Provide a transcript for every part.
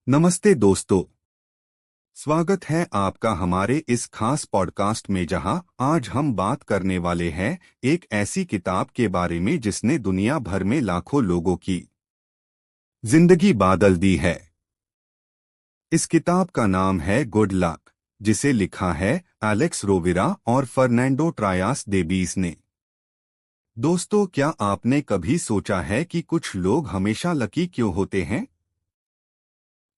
नमस्ते दोस्तों। स्वागत है आपका हमारे इस खास पॉडकास्ट में जहां आज हम बात करने वाले हैं एक ऐसी किताब के बारे में जिसने दुनिया भर में लाखों लोगों की जिंदगी बदल दी है। इस किताब का नाम है गुड लक, जिसे लिखा है एलेक्स रोविरा और फर्नांडो ट्रायास डेबीज ने। दोस्तों, क्या आपने कभी सोचा है कि कुछ लोग हमेशा लकी क्यों होते हैं?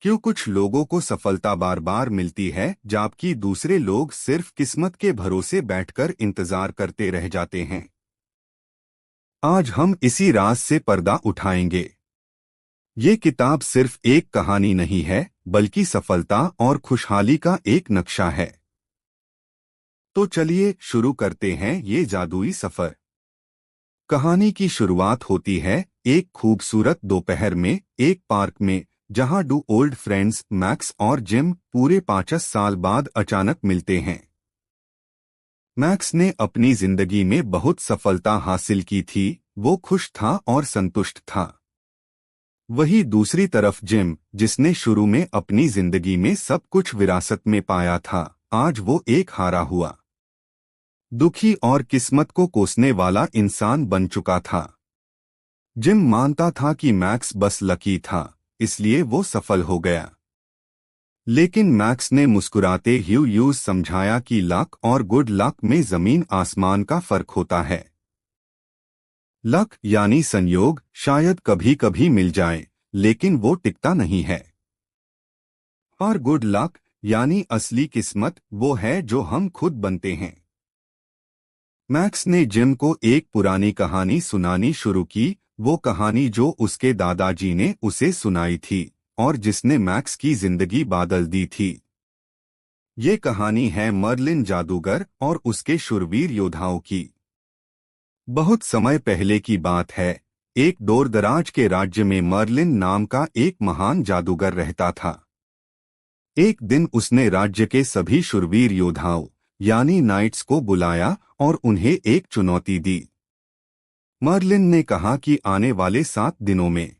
क्यों कुछ लोगों को सफलता बार बार मिलती है जबकि दूसरे लोग सिर्फ किस्मत के भरोसे बैठकर इंतजार करते रह जाते हैं? आज हम इसी राज से पर्दा उठाएंगे। ये किताब सिर्फ एक कहानी नहीं है, बल्कि सफलता और खुशहाली का एक नक्शा है। तो चलिए शुरू करते हैं ये जादुई सफर। कहानी की शुरुआत होती है एक खूबसूरत दोपहर में एक पार्क में, जहां दो ओल्ड फ्रेंड्स मैक्स और जिम पूरे 50 साल बाद अचानक मिलते हैं। मैक्स ने अपनी जिंदगी में बहुत सफलता हासिल की थी, वो खुश था और संतुष्ट था। वही दूसरी तरफ जिम, जिसने शुरू में अपनी जिंदगी में सब कुछ विरासत में पाया था, आज वो एक हारा हुआ, दुखी और किस्मत को कोसने वाला इंसान बन चुका था। जिम मानता था कि मैक्स बस लकी था, इसलिए वो सफल हो गया। लेकिन मैक्स ने मुस्कुराते हुए समझाया कि लक और गुड लक में जमीन आसमान का फर्क होता है। लक यानी संयोग शायद कभी कभी मिल जाए, लेकिन वो टिकता नहीं है। और गुड लक यानी असली किस्मत वो है जो हम खुद बनते हैं। मैक्स ने जिम को एक पुरानी कहानी सुनानी शुरू की, वो कहानी जो उसके दादाजी ने उसे सुनाई थी और जिसने मैक्स की जिंदगी बदल दी थी। ये कहानी है मर्लिन जादूगर और उसके शूरवीर योद्धाओं की। बहुत समय पहले की बात है, एक दूरदराज के राज्य में मर्लिन नाम का एक महान जादूगर रहता था। एक दिन उसने राज्य के सभी शूरवीर योद्धाओं यानी नाइट्स को बुलाया और उन्हें एक चुनौती दी। मर्लिन ने कहा कि आने वाले 7 दिनों में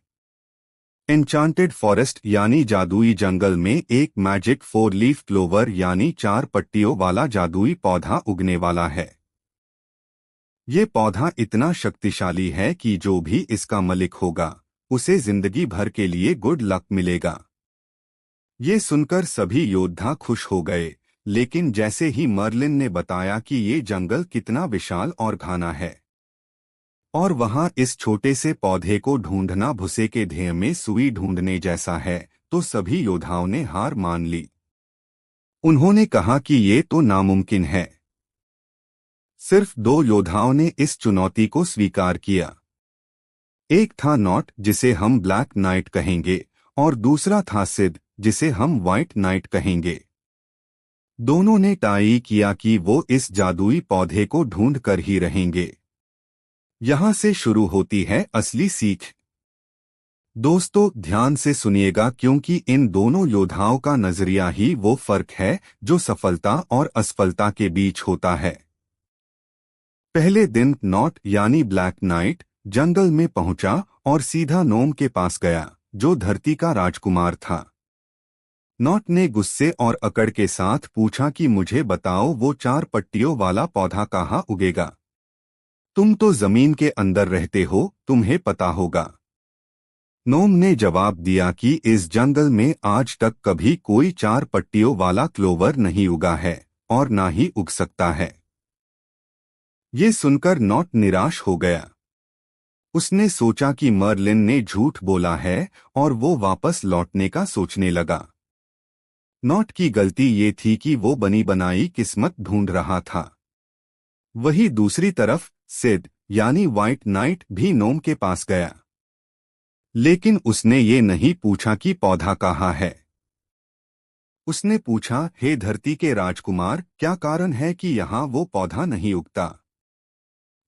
एन्चांटेड फॉरेस्ट यानी जादुई जंगल में एक मैजिक 4 लीफ क्लोवर यानी 4 पत्तियों वाला जादुई पौधा उगने वाला है। ये पौधा इतना शक्तिशाली है कि जो भी इसका मालिक होगा उसे जिंदगी भर के लिए गुड लक मिलेगा। ये सुनकर सभी योद्धा खुश हो गए, लेकिन जैसे ही मर्लिन ने बताया कि ये जंगल कितना विशाल और घना है और वहां इस छोटे से पौधे को ढूंढना भूसे के ढेर में सुई ढूंढने जैसा है, तो सभी योद्धाओं ने हार मान ली। उन्होंने कहा कि ये तो नामुमकिन है। सिर्फ 2 योद्धाओं ने इस चुनौती को स्वीकार किया। एक था नॉट, जिसे हम ब्लैक नाइट कहेंगे, और दूसरा था सिड, जिसे हम व्हाइट नाइट कहेंगे। दोनों ने तय किया कि वो इस जादुई पौधे को ढूंढ कर ही रहेंगे। यहाँ से शुरू होती है असली सीख। दोस्तों, ध्यान से सुनिएगा, क्योंकि इन दोनों योद्धाओं का नजरिया ही वो फर्क है जो सफलता और असफलता के बीच होता है। पहले दिन नॉट यानी ब्लैक नाइट जंगल में पहुंचा और सीधा नोम के पास गया, जो धरती का राजकुमार था। नॉट ने गुस्से और अकड़ के साथ पूछा कि मुझे बताओ, वो 4 पट्टियों वाला पौधा कहाँ उगेगा? तुम तो जमीन के अंदर रहते हो, तुम्हें पता होगा। नोम ने जवाब दिया कि इस जंगल में आज तक कभी कोई 4 पट्टियों वाला क्लोवर नहीं उगा है और ना ही उग सकता है। ये सुनकर नॉट निराश हो गया। उसने सोचा कि मर्लिन ने झूठ बोला है और वो वापस लौटने का सोचने लगा। नॉट की गलती ये थी कि वो बनी बनाई किस्मत ढूंढ रहा था। वही दूसरी तरफ सिड यानी व्हाइट नाइट भी नोम के पास गया, लेकिन उसने ये नहीं पूछा कि पौधा कहाँ है। उसने पूछा, हे धरती के राजकुमार, क्या कारण है कि यहाँ वो पौधा नहीं उगता?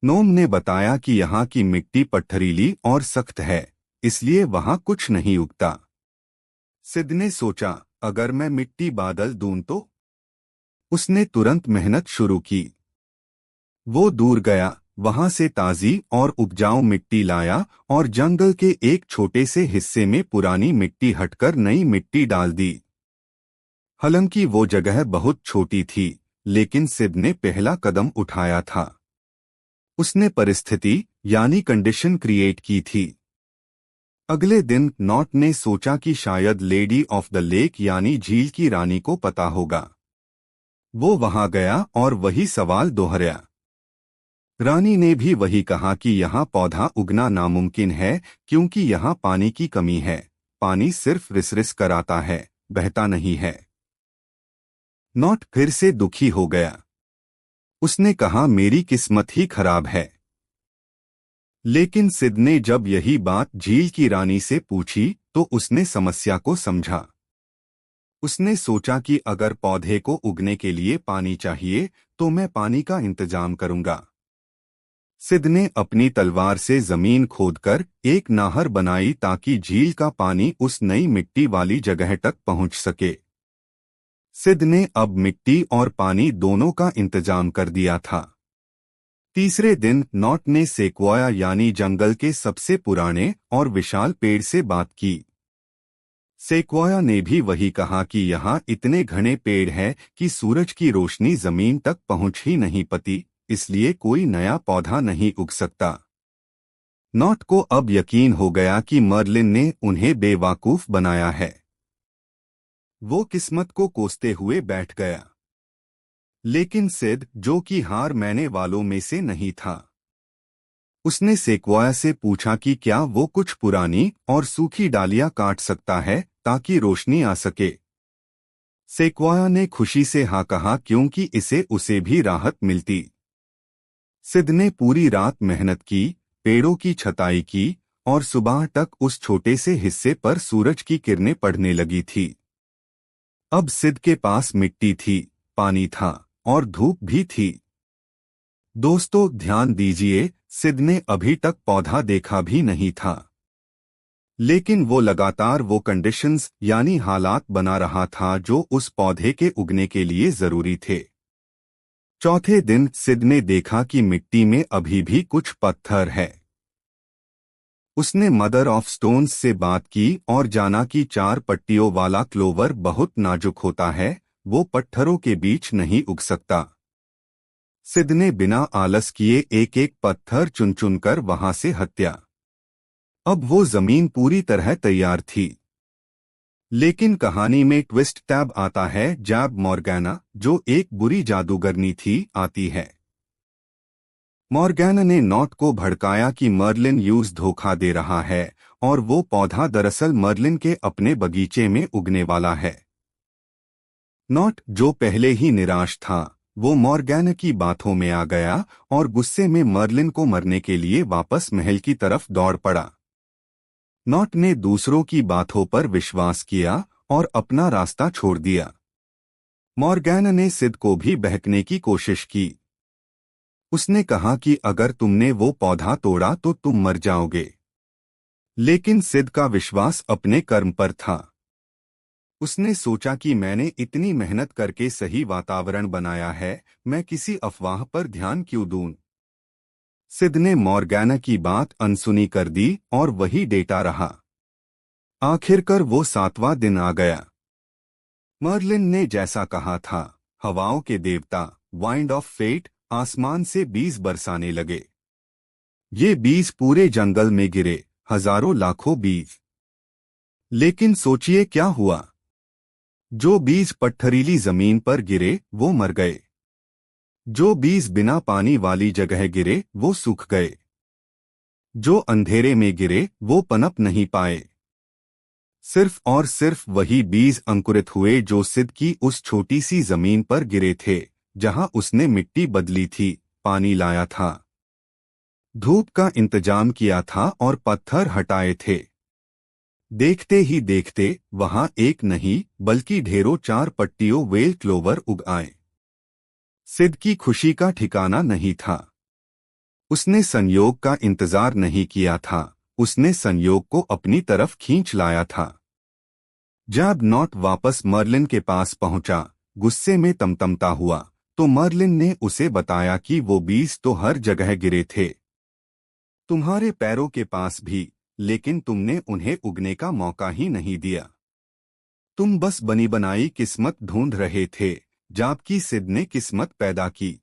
नोम ने बताया कि यहाँ की मिट्टी पत्थरीली और सख्त है, इसलिए वहाँ कुछ नहीं उगता। सिद ने सोचा, अगर मैं मिट्टी बदल दूं तो? उसने तुरंत मेहनत शुरू की। वो दूर गया, वहां से ताजी और उपजाऊ मिट्टी लाया और जंगल के एक छोटे से हिस्से में पुरानी मिट्टी हटकर नई मिट्टी डाल दी। हालांकि वो जगह बहुत छोटी थी, लेकिन सिद ने पहला कदम उठाया था। उसने परिस्थिति यानी कंडीशन क्रिएट की थी। अगले दिन नॉट ने सोचा कि शायद लेडी ऑफ द लेक यानी झील की रानी को पता होगा। वो वहां गया और वही सवाल दोहराया। रानी ने भी वही कहा कि यहाँ पौधा उगना नामुमकिन है क्योंकि यहाँ पानी की कमी है। पानी सिर्फ रिस कराता है, बहता नहीं है। नॉट फिर से दुखी हो गया। उसने कहा मेरी किस्मत ही खराब है। लेकिन सिद ने जब यही बात झील की रानी से पूछी तो उसने समस्या को समझा। उसने सोचा कि अगर पौधे को उगने के लिए पानी चाहिए तो मैं पानी का इंतजाम करूंगा। सिद ने अपनी तलवार से जमीन खोदकर एक नहर बनाई ताकि झील का पानी उस नई मिट्टी वाली जगह तक पहुंच सके। सिद ने अब मिट्टी और पानी दोनों का इंतजाम कर दिया था। तीसरे दिन नॉट ने सेक्वाया यानी जंगल के सबसे पुराने और विशाल पेड़ से बात की। सेक्वाया ने भी वही कहा कि यहाँ इतने घने पेड़ हैं कि सूरज की रोशनी जमीन तक पहुंच ही नहीं पाती, इसलिए कोई नया पौधा नहीं उग सकता। नॉट को अब यकीन हो गया कि मर्लिन ने उन्हें बेवकूफ बनाया है। वो किस्मत को कोसते हुए बैठ गया। लेकिन सिद, जो कि हार मानने वालों में से नहीं था, उसने सेक्वाया से पूछा कि क्या वो कुछ पुरानी और सूखी डालियां काट सकता है ताकि रोशनी आ सके। सेक्वाया ने खुशी से हाँ कहा क्योंकि इससे उसे भी राहत मिलती। सिद ने पूरी रात मेहनत की, पेड़ों की छटाई की और सुबह तक उस छोटे से हिस्से पर सूरज की किरणें पड़ने लगी थी। अब सिद के पास मिट्टी थी, पानी था और धूप भी थी। दोस्तों ध्यान दीजिए, सिद ने अभी तक पौधा देखा भी नहीं था, लेकिन वो लगातार वो कंडीशंस यानी हालात बना रहा था जो उस पौधे के उगने के लिए जरूरी थे। चौथे दिन सिद ने देखा कि मिट्टी में अभी भी कुछ पत्थर है। उसने मदर ऑफ स्टोन्स से बात की और जाना कि 4 पट्टियों वाला क्लोवर बहुत नाजुक होता है, वो पत्थरों के बीच नहीं उग सकता। सिद ने बिना आलस किए एक एक पत्थर चुन चुनकर वहां से हत्या। अब वो जमीन पूरी तरह तैयार थी। लेकिन कहानी में ट्विस्ट टैब आता है। जब मॉर्गैना, जो एक बुरी जादूगरनी थी, आती है। मॉर्गैना ने नॉट को भड़काया कि मर्लिन यूज धोखा दे रहा है और वो पौधा दरअसल मर्लिन के अपने बगीचे में उगने वाला है। नॉट, जो पहले ही निराश था, वो मॉर्गैना की बातों में आ गया और गुस्से में मर्लिन को मरने के लिए वापस महल की तरफ दौड़ पड़ा। नॉट ने दूसरों की बातों पर विश्वास किया और अपना रास्ता छोड़ दिया। मॉर्गैना ने सिद को भी बहकने की कोशिश की। उसने कहा कि अगर तुमने वो पौधा तोड़ा तो तुम मर जाओगे। लेकिन सिद का विश्वास अपने कर्म पर था। उसने सोचा कि मैंने इतनी मेहनत करके सही वातावरण बनाया है, मैं किसी अफवाह पर ध्यान क्यों दूं। सिद ने मॉर्गैना की बात अनसुनी कर दी और वही डेटा रहा। आखिरकार वो 7वां दिन आ गया। मर्लिन ने जैसा कहा था, हवाओं के देवता वाइंड ऑफ फेट आसमान से बीज बरसाने लगे। ये बीज पूरे जंगल में गिरे, हजारों लाखों बीज। लेकिन सोचिए क्या हुआ। जो बीज पत्थरीली जमीन पर गिरे वो मर गए। जो बीज बिना पानी वाली जगह गिरे वो सूख गए। जो अंधेरे में गिरे वो पनप नहीं पाए। सिर्फ और सिर्फ वही बीज अंकुरित हुए जो सिद की उस छोटी सी जमीन पर गिरे थे, जहां उसने मिट्टी बदली थी, पानी लाया था, धूप का इंतजाम किया था और पत्थर हटाए थे। देखते ही देखते वहां एक नहीं बल्कि ढेरों 4 पट्टियों वेल क्लोवर उग आए। सिद की खुशी का ठिकाना नहीं था। उसने संयोग का इंतजार नहीं किया था, उसने संयोग को अपनी तरफ खींच लाया था। जब नॉट वापस मर्लिन के पास पहुंचा, गुस्से में तमतमता हुआ, तो मर्लिन ने उसे बताया कि वो बीज तो हर जगह गिरे थे, तुम्हारे पैरों के पास भी, लेकिन तुमने उन्हें उगने का मौका ही नहीं दिया। तुम बस बनी बनाई किस्मत ढूंढ रहे थे, जबकि सिड ने किस्मत पैदा की।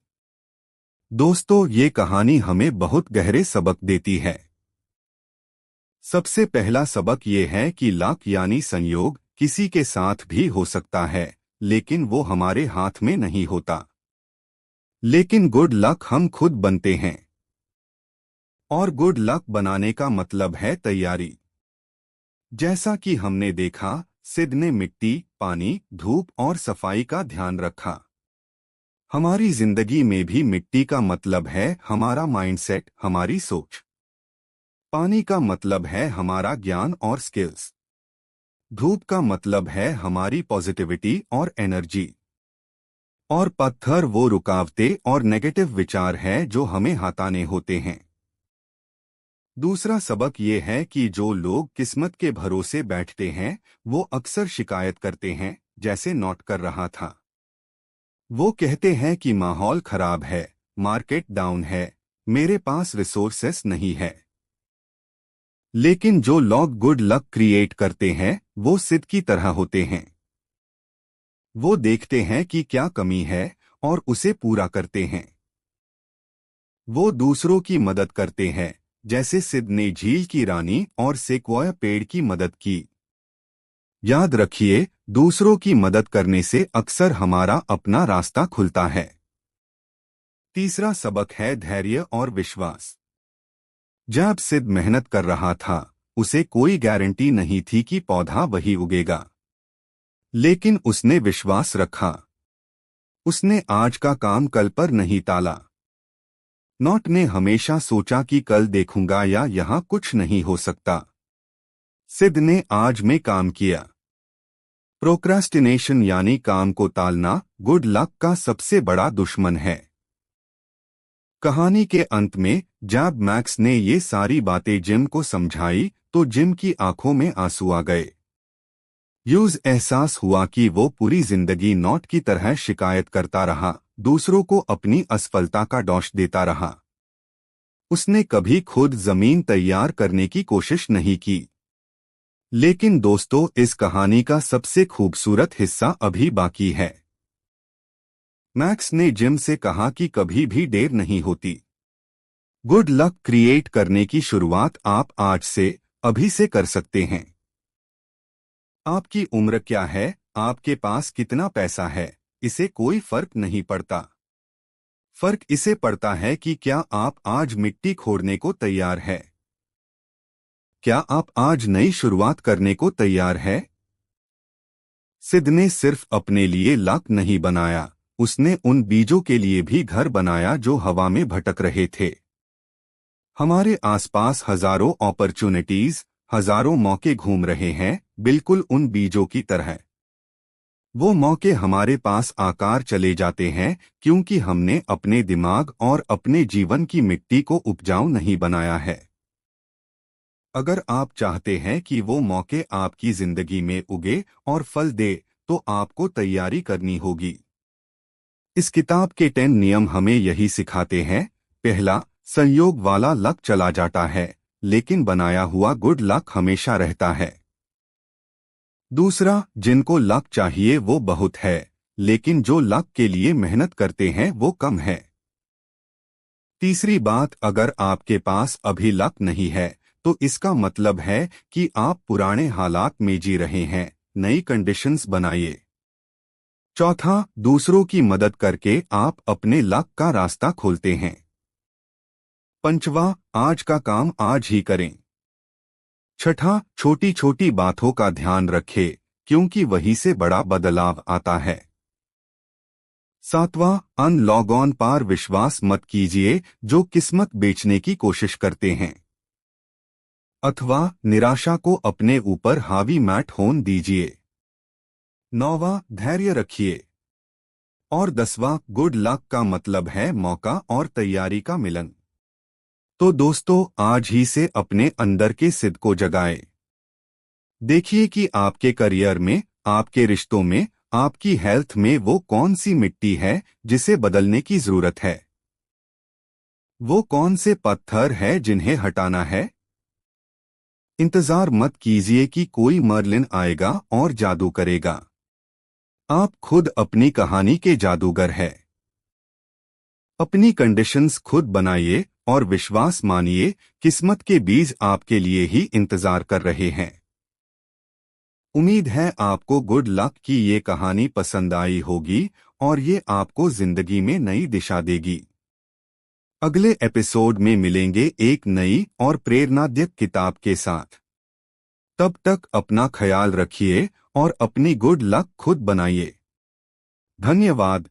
दोस्तों, ये कहानी हमें बहुत गहरे सबक देती है। सबसे पहला सबक ये है कि लक यानी संयोग किसी के साथ भी हो सकता है, लेकिन वो हमारे हाथ में नहीं होता। लेकिन गुड लक हम खुद बनते हैं। और गुड लक बनाने का मतलब है तैयारी। जैसा कि हमने देखा, सिड ने मिट्टी, पानी, धूप और सफाई का ध्यान रखा। हमारी जिंदगी में भी मिट्टी का मतलब है हमारा माइंडसेट, हमारी सोच। पानी का मतलब है हमारा ज्ञान और स्किल्स। धूप का मतलब है हमारी पॉजिटिविटी और एनर्जी। और पत्थर वो रुकावटें और नेगेटिव विचार है जो हमें हटाने होते हैं। दूसरा सबक ये है कि जो लोग किस्मत के भरोसे बैठते हैं, वो अक्सर शिकायत करते हैं, जैसे नोट कर रहा था। वो कहते हैं कि माहौल खराब है, मार्केट डाउन है, मेरे पास रिसोर्सेस नहीं है। लेकिन जो लोग गुड लक क्रिएट करते हैं, वो सिड की तरह होते हैं। वो देखते हैं कि क्या कमी है और उसे पूरा करते हैं। वो दूसरों की मदद करते हैं, जैसे सिड ने झील की रानी और सेक्वोया पेड़ की मदद की। याद रखिए, दूसरों की मदद करने से अक्सर हमारा अपना रास्ता खुलता है। तीसरा सबक है धैर्य और विश्वास। जब सिड मेहनत कर रहा था, उसे कोई गारंटी नहीं थी कि पौधा वही उगेगा। लेकिन उसने विश्वास रखा। उसने आज का काम कल पर नहीं टाला। नॉट ने हमेशा सोचा कि कल देखूंगा या यहाँ कुछ नहीं हो सकता। सिड ने आज में काम किया। प्रोक्रास्टिनेशन यानी काम को टालना गुड लक का सबसे बड़ा दुश्मन है। कहानी के अंत में जब मैक्स ने ये सारी बातें जिम को समझाई, तो जिम की आंखों में आंसू आ गए। यूज एहसास हुआ कि वो पूरी जिंदगी नॉट की तरह शिकायत करता रहा, दूसरों को अपनी असफलता का दोष देता रहा। उसने कभी खुद जमीन तैयार करने की कोशिश नहीं की। लेकिन दोस्तों, इस कहानी का सबसे खूबसूरत हिस्सा अभी बाकी है। मैक्स ने जिम से कहा कि कभी भी देर नहीं होती। गुड लक क्रिएट करने की शुरुआत आप आज से, अभी से कर सकते हैं। आपकी उम्र क्या है, आपके पास कितना पैसा है, इसे कोई फर्क नहीं पड़ता। फर्क इसे पड़ता है कि क्या आप आज मिट्टी खोदने को तैयार है। क्या आप आज नई शुरुआत करने को तैयार है? सिड ने सिर्फ अपने लिए लक नहीं बनाया, उसने उन बीजों के लिए भी घर बनाया जो हवा में भटक रहे थे। हमारे आसपास हजारों अपॉर्चुनिटीज, हजारों मौके घूम रहे हैं, बिल्कुल उन बीजों की तरह। वो मौके हमारे पास आकार चले जाते हैं क्योंकि हमने अपने दिमाग और अपने जीवन की मिट्टी को उपजाऊ नहीं बनाया है। अगर आप चाहते हैं कि वो मौके आपकी जिंदगी में उगे और फल दे, तो आपको तैयारी करनी होगी। इस किताब के 10 नियम हमें यही सिखाते हैं। पहला, संयोग वाला लक चला जाता है, लेकिन बनाया हुआ गुड लक हमेशा रहता है। दूसरा, जिनको लक चाहिए वो बहुत है, लेकिन जो लक के लिए मेहनत करते हैं वो कम है। तीसरी बात, अगर आपके पास अभी लक नहीं है, तो इसका मतलब है कि आप पुराने हालात में जी रहे हैं, नई कंडीशंस बनाइए। चौथा, दूसरों की मदद करके आप अपने लक का रास्ता खोलते हैं। पंचवा, आज का काम आज ही करें। छठा, छोटी छोटी बातों का ध्यान रखें, क्योंकि वहीं से बड़ा बदलाव आता है। सातवां, अनलॉगऑन पर विश्वास मत कीजिए जो किस्मत बेचने की कोशिश करते हैं, अथवा निराशा को अपने ऊपर हावी मत होने दीजिए। नौवां, धैर्य रखिए। और 10वां, गुड लक का मतलब है मौका और तैयारी का मिलन। तो दोस्तों, आज ही से अपने अंदर के सिद्ध को जगाएं। देखिए कि आपके करियर में, आपके रिश्तों में, आपकी हेल्थ में वो कौन सी मिट्टी है जिसे बदलने की जरूरत है? वो कौन से पत्थर है जिन्हें हटाना है? इंतजार मत कीजिए कि कोई मर्लिन आएगा और जादू करेगा। आप खुद अपनी कहानी के जादूगर हैं। अपनी कंडीशंस खुद बनाइए और विश्वास मानिए, किस्मत के बीज आपके लिए ही इंतजार कर रहे हैं। उम्मीद है आपको गुड लक की ये कहानी पसंद आई होगी और ये आपको जिंदगी में नई दिशा देगी। अगले एपिसोड में मिलेंगे एक नई और प्रेरणादायक किताब के साथ। तब तक अपना ख्याल रखिए और अपनी गुड लक खुद बनाइए। धन्यवाद।